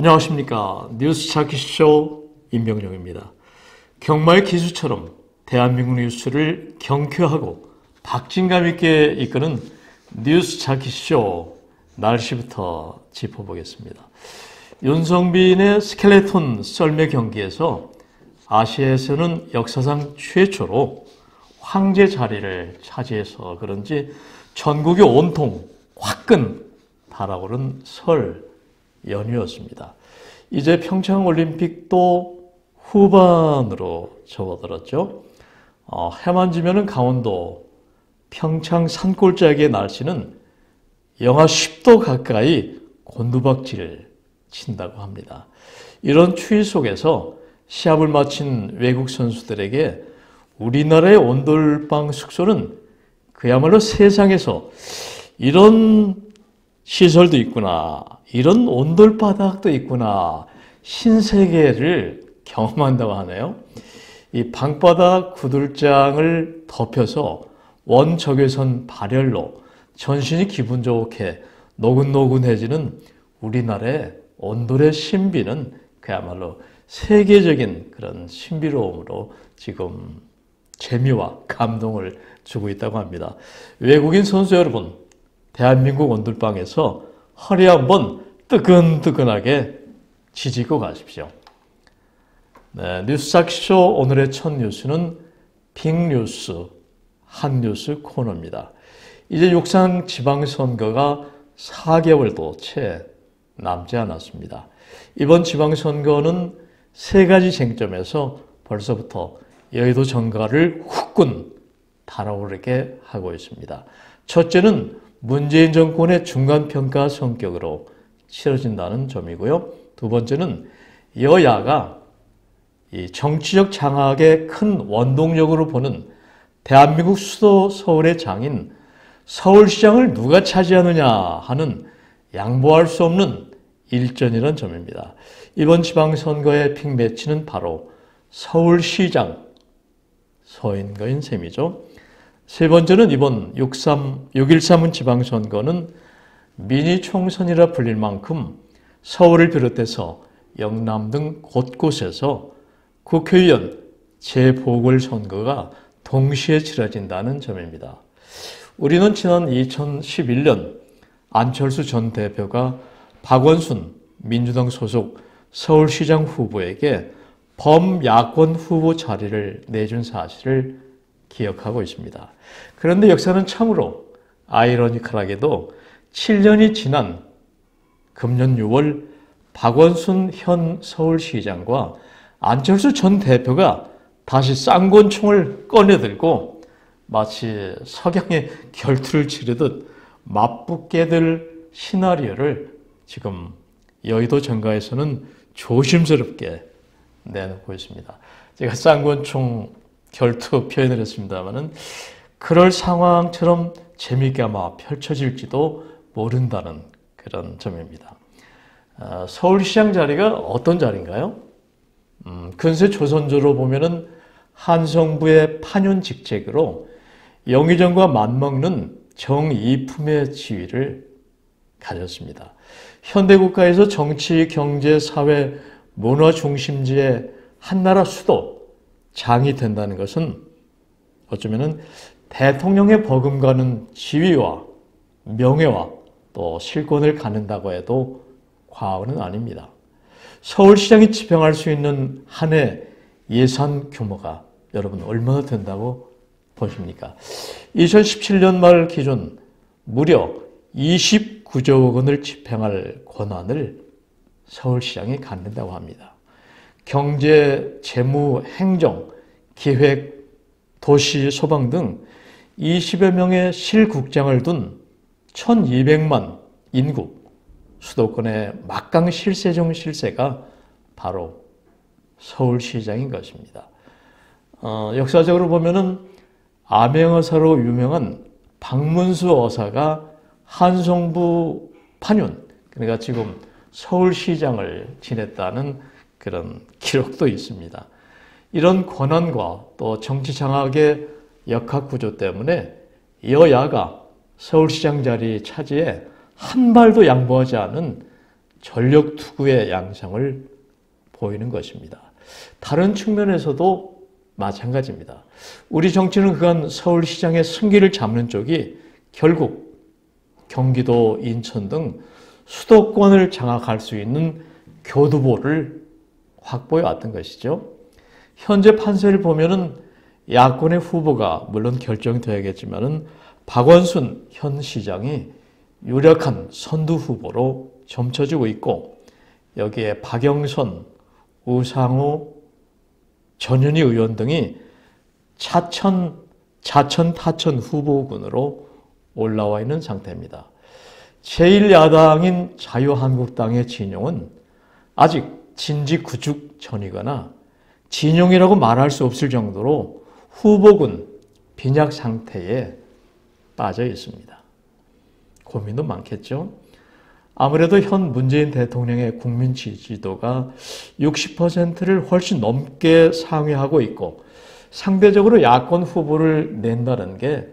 안녕하십니까. 뉴스 찾기쇼 임병영입니다. 경마의 기수처럼 대한민국 뉴스를 경쾌하고 박진감 있게 이끄는 뉴스 찾기쇼 날씨부터 짚어보겠습니다. 윤성빈의 스켈레톤 썰매 경기에서 아시아에서는 역사상 최초로 황제 자리를 차지해서 그런지 전국이 온통 화끈 달아오른 설 연휴였습니다. 이제 평창올림픽도 후반으로 접어들었죠. 해만 지면은 강원도 평창 산골짜기의 날씨는 영하 10도 가까이 곤두박질 친다고 합니다. 이런 추위 속에서 시합을 마친 외국 선수들에게 우리나라의 온돌방 숙소는 그야말로 세상에서 이런 시설도 있구나, 이런 온돌바닥도 있구나, 신세계를 경험한다고 하네요. 이 방바닥 구들장을 덮여서 원적외선 발열로 전신이 기분 좋게 노근노근해지는 우리나라의 온돌의 신비는 그야말로 세계적인 그런 신비로움으로 지금 재미와 감동을 주고 있다고 합니다. 외국인 선수 여러분, 대한민국 온돌방에서 허리 한번 뜨끈뜨끈하게 지지고 가십시오. 네, 뉴스 찾기쇼 오늘의 첫 뉴스는 빅뉴스, 핫뉴스 코너입니다. 이제 육상 지방선거가 4개월도 채 남지 않았습니다. 이번 지방선거는 세 가지 쟁점에서 벌써부터 여의도 정가를 후끈 달아오르게 하고 있습니다. 첫째는 문재인 정권의 중간평가 성격으로 치러진다는 점이고요. 두 번째는 여야가 이 정치적 장악의 큰 원동력으로 보는 대한민국 수도 서울의 장인 서울시장을 누가 차지하느냐 하는 양보할 수 없는 일전이라는 점입니다. 이번 지방선거의 픽매치는 바로 서울시장 선거인 셈이죠. 세 번째는 이번 6.13 지방선거는 미니 총선이라 불릴 만큼 서울을 비롯해서 영남 등 곳곳에서 국회의원 재보궐선거가 동시에 치러진다는 점입니다. 우리는 지난 2011년 안철수 전 대표가 박원순 민주당 소속 서울시장 후보에게 범야권 후보 자리를 내준 사실을 기억하고 있습니다. 그런데 역사는 참으로 아이러니컬하게도 7년이 지난 금년 6월 박원순 현 서울시장과 안철수 전 대표가 다시 쌍권총을 꺼내들고 마치 석양의 결투를 치르듯 맞붙게 될 시나리오를 지금 여의도 정가에서는 조심스럽게 내놓고 있습니다. 제가 쌍권총 결투 표현을 했습니다만은 그럴 상황처럼 재미있게 아마 펼쳐질지도 모른다는 그런 점입니다. 서울시장 자리가 어떤 자리인가요? 근세 조선조로 보면은 한성부의 판윤직책으로 영의정과 맞먹는 정이품의 지위를 가졌습니다. 현대국가에서 정치, 경제, 사회, 문화 중심지의 한나라 수도 장이 된다는 것은 어쩌면은 대통령의 버금가는 지위와 명예와 또 실권을 갖는다고 해도 과언은 아닙니다. 서울시장이 집행할 수 있는 한 해 예산 규모가 여러분 얼마나 된다고 보십니까? 2017년 말 기준 무려 29조 원을 집행할 권한을 서울시장이 갖는다고 합니다. 경제, 재무, 행정, 기획, 도시, 소방 등 20여 명의 실국장을 둔 1200만 인구 수도권의 막강 실세 중 실세가 바로 서울시장인 것입니다. 역사적으로 보면은 암행어사로 유명한 박문수 어사가 한성부 판윤, 그러니까 지금 서울시장을 지냈다는 그런 기록도 있습니다. 이런 권한과 또 정치 장악의 역학구조 때문에 여야가 서울시장 자리 차지에 한 발도 양보하지 않은 전력 투구의 양상을 보이는 것입니다. 다른 측면에서도 마찬가지입니다. 우리 정치는 그간 서울시장의 승기를 잡는 쪽이 결국 경기도, 인천 등 수도권을 장악할 수 있는 교두보를 확보해 왔던 것이죠. 현재 판세를 보면은 야권의 후보가 물론 결정되어야겠지만은 박원순 현 시장이 유력한 선두 후보로 점쳐지고 있고, 여기에 박영선, 우상호, 전현희 의원 등이 자천, 타천 후보군으로 올라와 있는 상태입니다. 제1야당인 자유한국당의 진영은 아직 진지 구축 전이거나 진영이라고 말할 수 없을 정도로 후보군 빈약 상태에 빠져 있습니다. 고민도 많겠죠. 아무래도 현 문재인 대통령의 국민 지지도가 60%를 훨씬 넘게 상회하고 있고, 상대적으로 야권 후보를 낸다는 게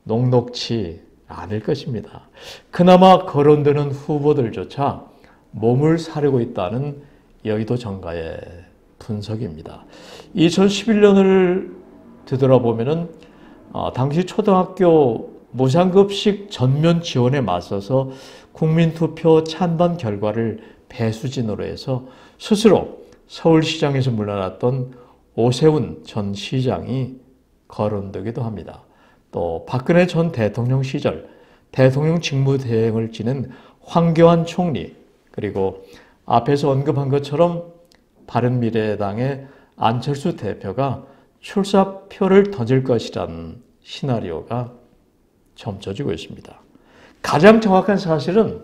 녹록치 않을 것입니다. 그나마 거론되는 후보들조차 몸을 사리고 있다는 여의도 정가의 분석입니다. 2011년을 되돌아보면은 당시 초등학교 무상급식 전면 지원에 맞서서 국민투표 찬반 결과를 배수진으로 해서 스스로 서울시장에서 물러났던 오세훈 전 시장이 거론되기도 합니다. 또 박근혜 전 대통령 시절 대통령 직무대행을 지낸 황교안 총리, 그리고 앞에서 언급한 것처럼 바른미래당의 안철수 대표가 출사표를 던질 것이라는 시나리오가 점쳐지고 있습니다. 가장 정확한 사실은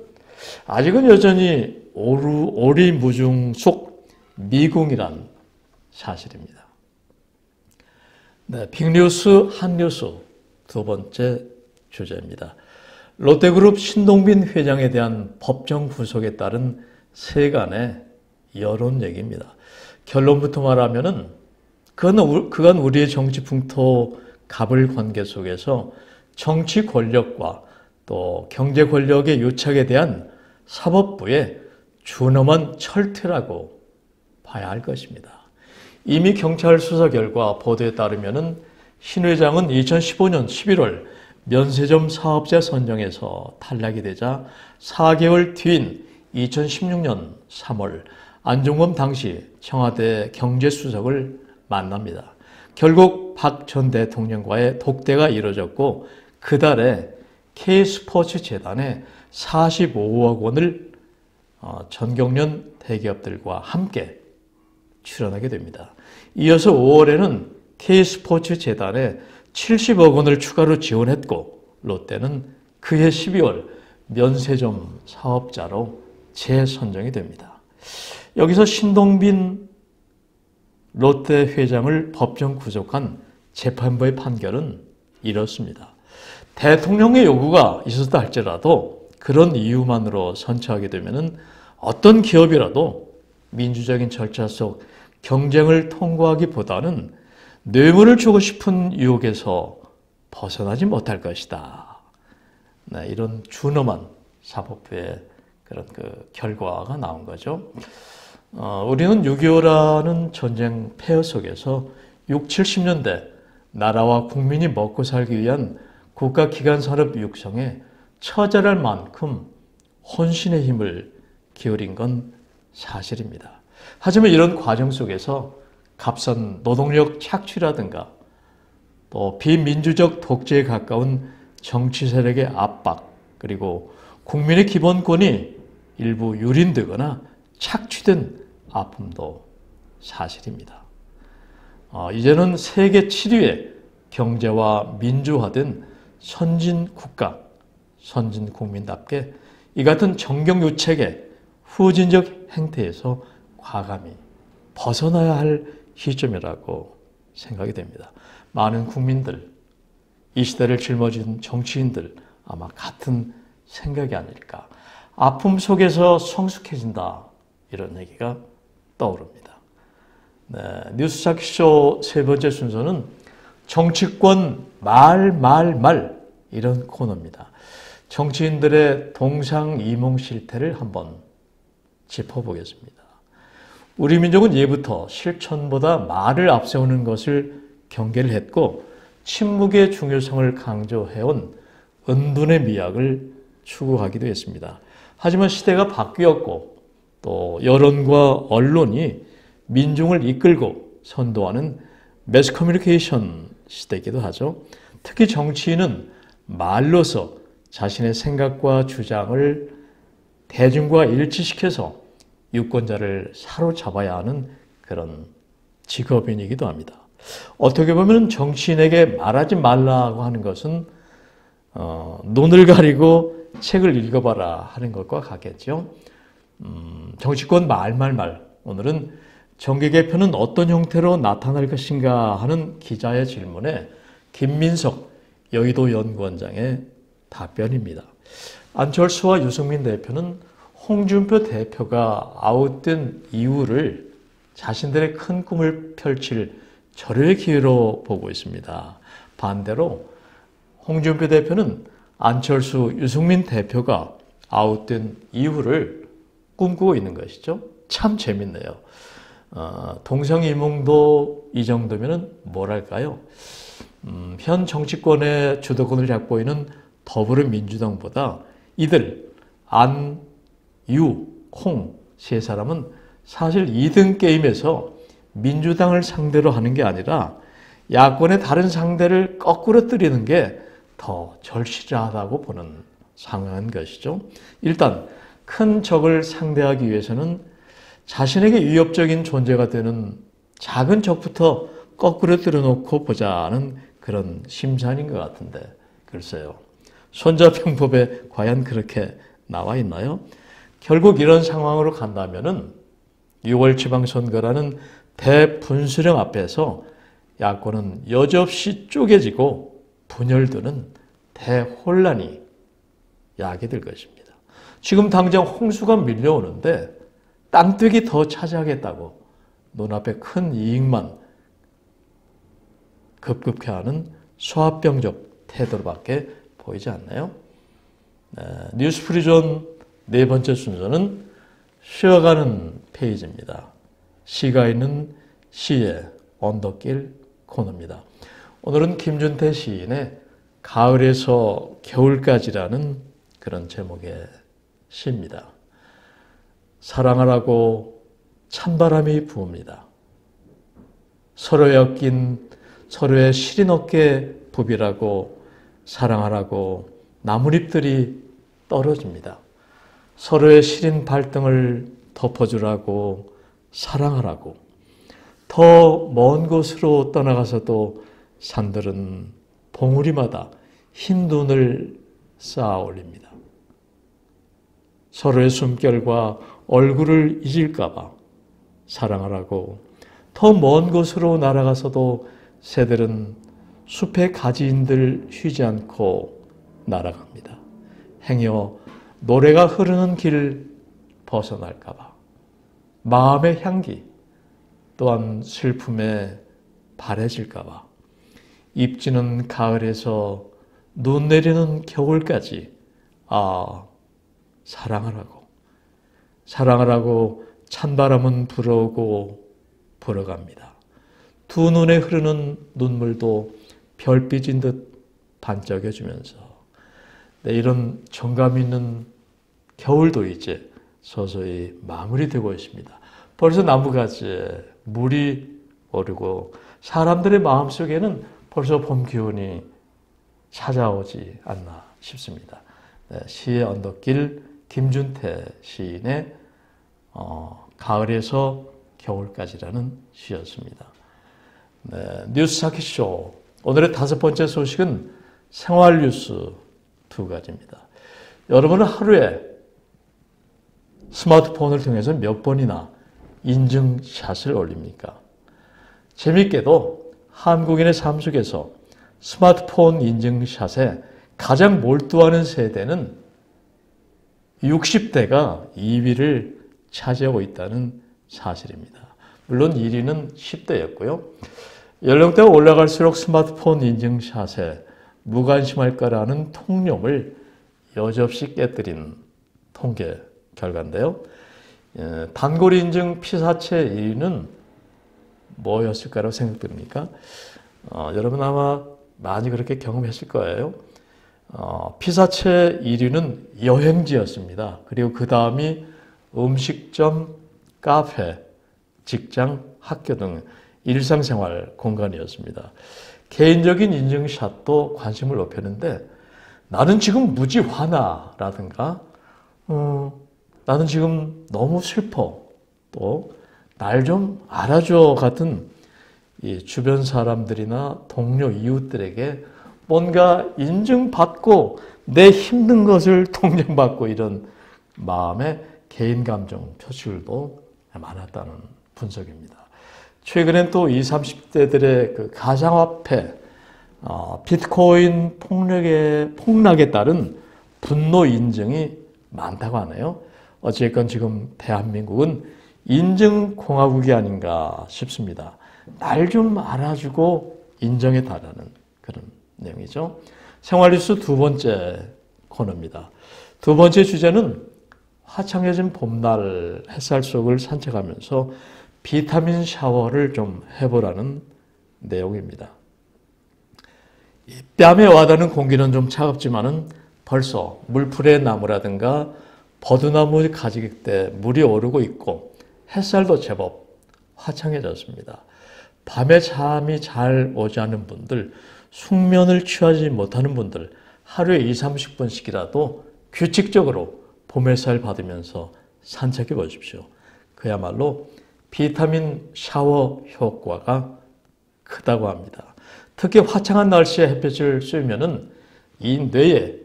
아직은 여전히 오리무중 속 미궁이란 사실입니다. 네, 빅뉴스 한뉴스 두 번째 주제입니다. 롯데그룹 신동빈 회장에 대한 법정 구속에 따른 세간의 여론 얘기입니다. 결론부터 말하면은 그간 우리의 정치 풍토 갑을 관계 속에서 정치 권력과 또 경제 권력의 유착에 대한 사법부의 준엄한 철퇴라고 봐야 할 것입니다. 이미 경찰 수사 결과 보도에 따르면은 신 회장은 2015년 11월 면세점 사업자 선정에서 탈락이 되자 4개월 뒤인 2016년 3월 안종범 당시 청와대 경제수석을 만납니다. 결국 박 전 대통령과의 독대가 이루어졌고, 그달에 K스포츠 재단에 45억 원을 전경련 대기업들과 함께 출연하게 됩니다. 이어서 5월에는 K스포츠 재단에 70억 원을 추가로 지원했고, 롯데는 그해 12월 면세점 사업자로 재선정이 됩니다. 여기서 신동빈 롯데 회장을 법정 구속한 재판부의 판결은 이렇습니다. 대통령의 요구가 있었다 할지라도 그런 이유만으로 선처하게 되면 어떤 기업이라도 민주적인 절차 속 경쟁을 통과하기보다는 뇌물을 주고 싶은 유혹에서 벗어나지 못할 것이다. 네, 이런 준엄한 사법부의 그런 결과가 나온 거죠. 우리는 6.25라는 전쟁 폐허 속에서 6, 70년대 나라와 국민이 먹고 살기 위한 국가기관산업 육성에 처절할 만큼 혼신의 힘을 기울인 건 사실입니다. 하지만 이런 과정 속에서 값선 노동력 착취라든가 또 비민주적 독재에 가까운 정치 세력의 압박, 그리고 국민의 기본권이 일부 유린되거나 착취된 아픔도 사실입니다. 이제는 세계 7위의 경제와 민주화된 선진 국가, 선진 국민답게 이 같은 정경유착의 후진적 행태에서 과감히 벗어나야 할 시점이라고 생각이 됩니다. 많은 국민들, 이 시대를 짊어진 정치인들 아마 같은 생각이 아닐까. 아픔 속에서 성숙해진다, 이런 얘기가 떠오릅니다. 네, 뉴스 찾기쇼 세 번째 순서는 정치권 말 이런 코너입니다. 정치인들의 동상이몽 실태를 한번 짚어보겠습니다. 우리 민족은 예부터 실천보다 말을 앞세우는 것을 경계를 했고 침묵의 중요성을 강조해온 은둔의 미학을 추구하기도 했습니다. 하지만 시대가 바뀌었고 또 여론과 언론이 민중을 이끌고 선도하는 매스 커뮤니케이션 시대이기도 하죠. 특히 정치인은 말로서 자신의 생각과 주장을 대중과 일치시켜서 유권자를 사로잡아야 하는 그런 직업인이기도 합니다. 어떻게 보면 정치인에게 말하지 말라고 하는 것은 눈을 가리고 책을 읽어봐라 하는 것과 같겠죠. 정치권 말. 오늘은 정계 개편은 어떤 형태로 나타날 것인가 하는 기자의 질문에 김민석 여의도 연구원장의 답변입니다. 안철수와 유승민 대표는 홍준표 대표가 아웃된 이유를 자신들의 큰 꿈을 펼칠 절호의 기회로 보고 있습니다. 반대로 홍준표 대표는 안철수, 유승민 대표가 아웃된 이유를 꿈꾸고 있는 것이죠. 참 재밌네요. 동성이몽도 이 정도면 뭐랄까요? 현 정치권의 주도권을 잡고 있는 더불어민주당보다 이들 안, 유, 홍 세 사람은 사실 2등 게임에서 민주당을 상대로 하는 게 아니라 야권의 다른 상대를 거꾸로 때리는 게 더 절실하다고 보는 상황인 것이죠. 일단 큰 적을 상대하기 위해서는 자신에게 위협적인 존재가 되는 작은 적부터 거꾸로 때려놓고 보자는 그런 심산인 것 같은데 글쎄요. 손자병법에 과연 그렇게 나와 있나요? 결국 이런 상황으로 간다면은 6월 지방선거라는 대분수령 앞에서 야권은 여지없이 쪼개지고 분열되는 대혼란이 야기될 것입니다. 지금 당장 홍수가 밀려오는데 땅뜨기 더 차지하겠다고 눈앞에 큰 이익만 급급해 하는 소합병적 태도로밖에 보이지 않나요? 뉴스프리존 네 번째 순서는 쉬어가는 페이지입니다. 시가 있는 시의 언덕길 코너입니다. 오늘은 김준태 시인의 가을에서 겨울까지라는 그런 제목의 시입니다. 사랑하라고 찬바람이 부읍니다. 서로에 엮인 서로의 시린 어깨 부비라고 사랑하라고 나뭇잎들이 떨어집니다. 서로의 시린 발등을 덮어주라고 사랑하라고 더 먼 곳으로 떠나가서도 산들은 봉우리마다 흰 눈을 쌓아 올립니다. 서로의 숨결과 얼굴을 잊을까 봐 사랑하라고 더 먼 곳으로 날아가서도 새들은 숲의 가지인들 쉬지 않고 날아갑니다. 행여 노래가 흐르는 길 벗어날까 봐 마음의 향기 또한 슬픔에 바래질까 봐 입지는 가을에서 눈 내리는 겨울까지 사랑하라고 찬바람은 불어오고 불어갑니다. 두 눈에 흐르는 눈물도 별빛인 듯 반짝여주면서 이런 정감 있는 겨울도 이제 서서히 마무리되고 있습니다. 벌써 나무가지에 물이 오르고 사람들의 마음속에는 벌써 봄 기운이 찾아오지 않나 싶습니다. 시의 언덕길 김준태 시인의 가을에서 겨울까지라는 시였습니다. 뉴스 사키쇼 오늘의 5번째 소식은 생활 뉴스 2가지입니다. 여러분은 하루에 스마트폰을 통해서 몇 번이나 인증샷을 올립니까? 재밌게도 한국인의 삶 속에서 스마트폰 인증샷에 가장 몰두하는 세대는 60대가 2위를 차지하고 있다는 사실입니다. 물론 1위는 10대였고요. 연령대가 올라갈수록 스마트폰 인증샷에 무관심할 거라는 통념을 여지없이 깨뜨린 통계 결과인데요. 단골 인증 피사체 1위는 뭐였을까라고 생각됩니까? 여러분 아마 많이 그렇게 경험했을 거예요. 피사체 1위는 여행지였습니다. 그리고 그 다음이 음식점, 카페, 직장, 학교 등 일상생활 공간이었습니다. 개인적인 인증샷도 관심을 높였는데 나는 지금 무지 화나라든가 나는 지금 너무 슬퍼 또 날 좀 알아줘 같은 이 주변 사람들이나 동료 이웃들에게 뭔가 인증받고 내 힘든 것을 동정받고 이런 마음의 개인 감정 표출도 많았다는 분석입니다. 최근엔 또 20, 30대들의 그 가상화폐, 비트코인 폭락에 따른 분노 인증이 많다고 하네요. 어쨌건 지금 대한민국은 인증공화국이 아닌가 싶습니다. 날 좀 알아주고 인정해 달라는 그런 내용이죠. 생활뉴스 두 번째 코너입니다. 두 번째 주제는 화창해진 봄날 햇살 속을 산책하면서 비타민 샤워를 좀 해보라는 내용입니다. 뺨에 와닿는 공기는 좀 차갑지만은 벌써 물풀의 나무라든가 버드나무 가지객대 물이 오르고 있고 햇살도 제법 화창해졌습니다. 밤에 잠이 잘 오지 않는 분들, 숙면을 취하지 못하는 분들 하루에 20, 30분씩이라도 규칙적으로 봄 햇살 받으면서 산책해 보십시오. 그야말로 비타민 샤워 효과가 크다고 합니다. 특히 화창한 날씨에 햇볕을 쐬면은 이 뇌에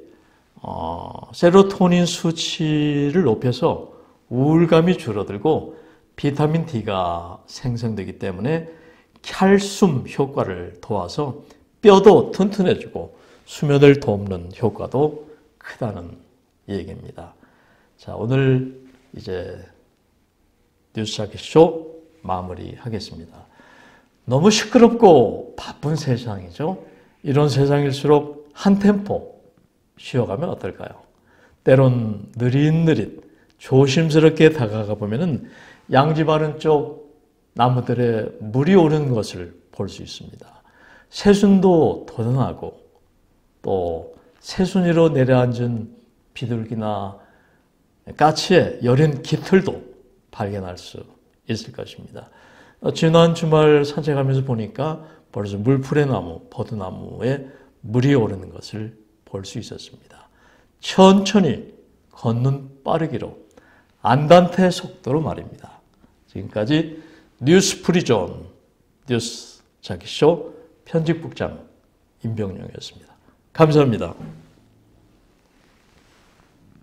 세로토닌 수치를 높여서 우울감이 줄어들고 비타민 D가 생성되기 때문에 칼슘 효과를 도와서 뼈도 튼튼해지고 수면을 돕는 효과도 크다는 얘기입니다. 자, 오늘 이제 뉴스자켓쇼 마무리하겠습니다. 너무 시끄럽고 바쁜 세상이죠. 이런 세상일수록 한 템포 쉬어가면 어떨까요? 때론 느릿느릿 조심스럽게 다가가 보면은 양지 바른 쪽 나무들에 물이 오르는 것을 볼 수 있습니다. 새순도 돋아나고 또 새순이로 내려앉은 비둘기나 까치의 여린 깃털도 발견할 수 있을 것입니다. 지난 주말 산책하면서 보니까 벌써 물풀의 나무, 버드나무에 물이 오르는 것을 볼 수 있었습니다. 천천히 걷는 빠르기로 안단테 속도로 말입니다. 지금까지 뉴스 프리존 뉴스 자켓쇼 편집국장 임병용이었습니다. 감사합니다.